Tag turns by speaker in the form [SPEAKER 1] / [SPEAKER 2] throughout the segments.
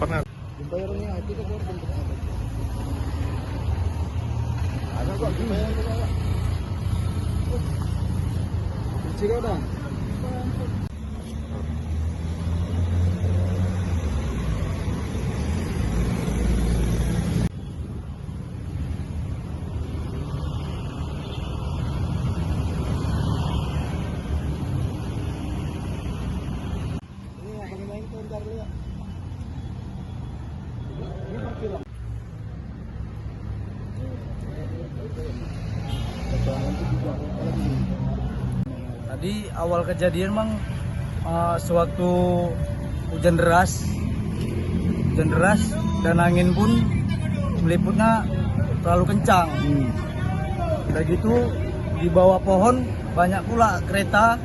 [SPEAKER 1] Pernah.
[SPEAKER 2] Bayarnya hati ke korban ada kok dibayar ke bawah. Cik ada. Ini yang main tuh ntar lihat.
[SPEAKER 3] Tadi awal kejadian bang, sewaktu hujan deras dan angin pun meliputnya terlalu kencang. Udah gitu di bawah pohon banyak pula kereta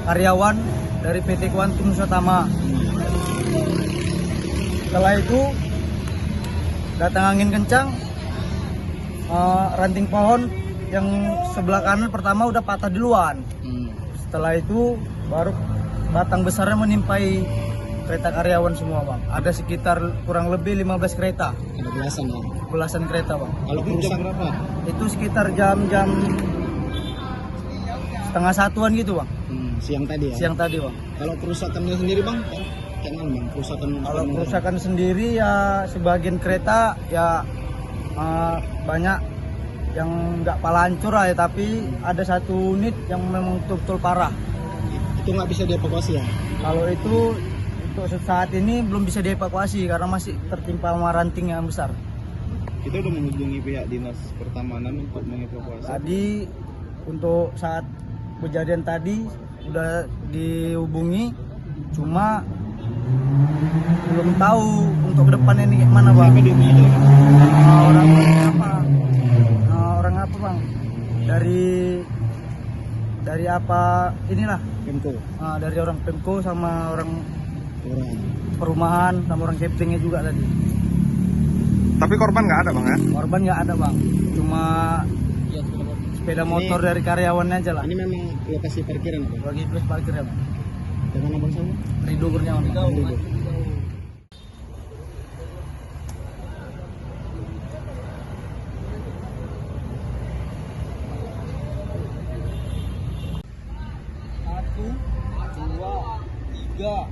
[SPEAKER 3] karyawan dari PT Kuantum Nusatama. Setelah itu datang angin kencang, ranting pohon yang sebelah kanan pertama udah patah duluan. Setelah itu baru batang besarnya menimpai kereta karyawan semua bang. Ada sekitar kurang lebih 15 kereta.
[SPEAKER 2] Ada belasan ya?
[SPEAKER 3] Belasan kereta bang.
[SPEAKER 2] Kalau jam berapa?
[SPEAKER 3] Itu sekitar jam-jam setengah satuan gitu bang.
[SPEAKER 2] Siang tadi ya?
[SPEAKER 3] Siang tadi bang.
[SPEAKER 2] Kalau kerusakannya sendiri bang? Kayak mana bang?
[SPEAKER 3] Kalau kerusakan sendiri ya sebagian kereta ya banyak yang nggak pala hancur lah ya, tapi ada satu unit yang memang betul-betul parah.
[SPEAKER 2] Itu nggak bisa dievakuasi ya?
[SPEAKER 3] Kalau itu untuk saat ini belum bisa dievakuasi karena masih tertimpa sama ranting yang besar.
[SPEAKER 2] Kita udah menghubungi pihak dinas pertamanan untuk mengevakuasi.
[SPEAKER 3] Tadi untuk saat kejadian tadi udah dihubungi, cuma belum tahu untuk kedepannya ini kayak mana bang. Orang apa bang? Dari apa inilah?
[SPEAKER 2] Pemko.
[SPEAKER 3] Dari orang Pemko sama orang perumahan sama orang campingnya juga tadi.
[SPEAKER 1] Tapi korban nggak ada bang ya?
[SPEAKER 3] Korban nggak ada bang, cuma sepeda motor dari karyawannya aja lah.
[SPEAKER 2] Ini memang lokasi parkiran apa?
[SPEAKER 3] Bagi plus parkir ya bang.
[SPEAKER 2] Dengan abang sama?
[SPEAKER 3] Ridho Kurniawan. Satu, dua, tiga,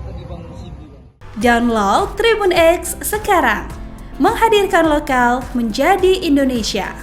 [SPEAKER 3] tadi bang Sibi bang.
[SPEAKER 4] Download Tribun X sekarang, menghadirkan lokal menjadi Indonesia.